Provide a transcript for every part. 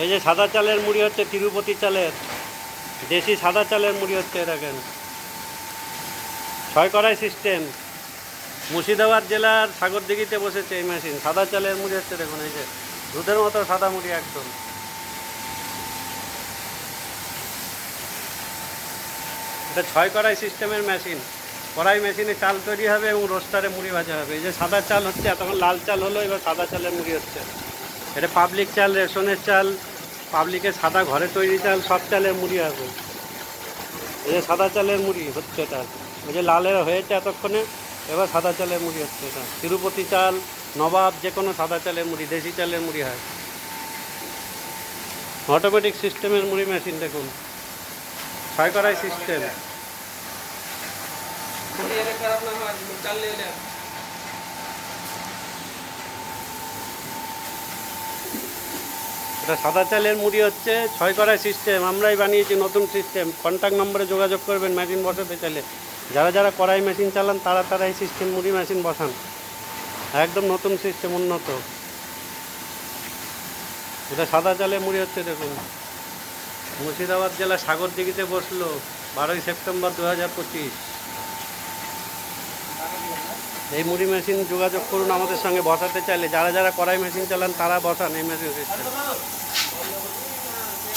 এই যে সাদা চালের মুড়ি হচ্ছে তিরুপতি চালের, দেশি সাদা চালের মুড়ি হচ্ছে দেখেন, 6 কড়াই সিস্টেম। মুর্শিদাবাদ জেলার সাগরদিঘিতে বসেছে এই মেশিন। সাদা চালের মুড়ি হচ্ছে দেখুন, এই যে দুধের মতো সাদা মুড়ি একদম। এটা 6 কড়াই সিস্টেমের মেশিন। কড়াই মেশিনে চাল তৈরি হবে এবং রোস্টারে মুড়ি ভাজা হবে। এই যে সাদা চাল হচ্ছে, এতক্ষণ লাল চাল হলো, এবার সাদা চালের মুড়ি হচ্ছে। এটা পাবলিক চাল, রেশনের চাল, পাবলিকের সাদা ঘরে তৈরি চাল, সব চালের মুড়ি হবে। এই যে সাদা চালের মুড়ি হচ্ছে এটা, ওই যে লালের হয়েছে এতক্ষণে, এবার সাদা চালের মুড়ি হচ্ছে। এটা তিরুপতি চাল, নবাব, যে কোনো সাদা চালের মুড়ি, দেশি চালের মুড়ি হয়। অটোমেটিক সিস্টেমের মুড়ি মেশিন দেখুন, 6 কড়াই সিস্টেম। এটা সাদা চালের মুড়ি হচ্ছে 6 কড়াই সিস্টেম। আমরাই বানিয়েছি নতুন সিস্টেম। কন্ট্যাক্ট নম্বরে যোগাযোগ করবেন মেশিন বসাতে চাইলে। যারা যারা কড়াই মেশিন চালান তারা এই সিস্টেম মুড়ি মেশিন বসান। একদম নতুন সিস্টেম, উন্নত। এটা সাদা চালের মুড়ি হচ্ছে দেখুন। মুর্শিদাবাদ জেলা সাগরদিঘিতে বসলো 12ই সেপ্টেম্বর 2025। এই মুড়ি মেশিন যোগাযোগ করুন আমাদের সঙ্গে বসাতে চাইলে। যারা যারা কড়াই মেশিন চালান তারা বসান এই মেশিন সিস্টেম।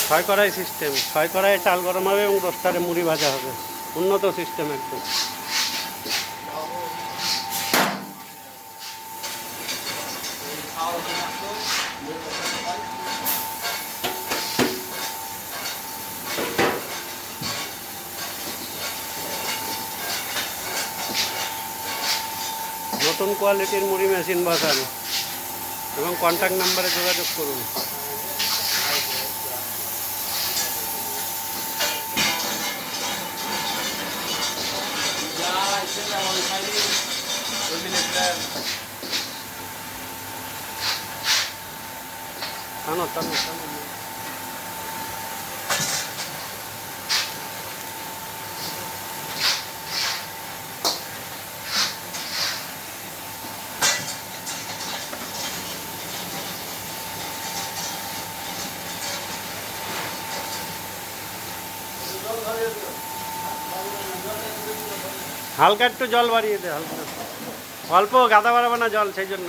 6 কড়াই সিস্টেম, 6 কড়াইয়ে চাল গরম হবে এবং রোস্টারে মুড়ি ভাজা হবে। উন্নত সিস্টেম একদম। নতুন কোয়ালিটির মুড়ি মেশিন বসান এবং কন্ট্যাক্ট নাম্বারে যোগাযোগ করুন। টানো টানো টানো। হালকা একটু জল বাড়িয়ে দে, হালকা অল্প, গাদা বাড়াবে না জল, সেই জন্য।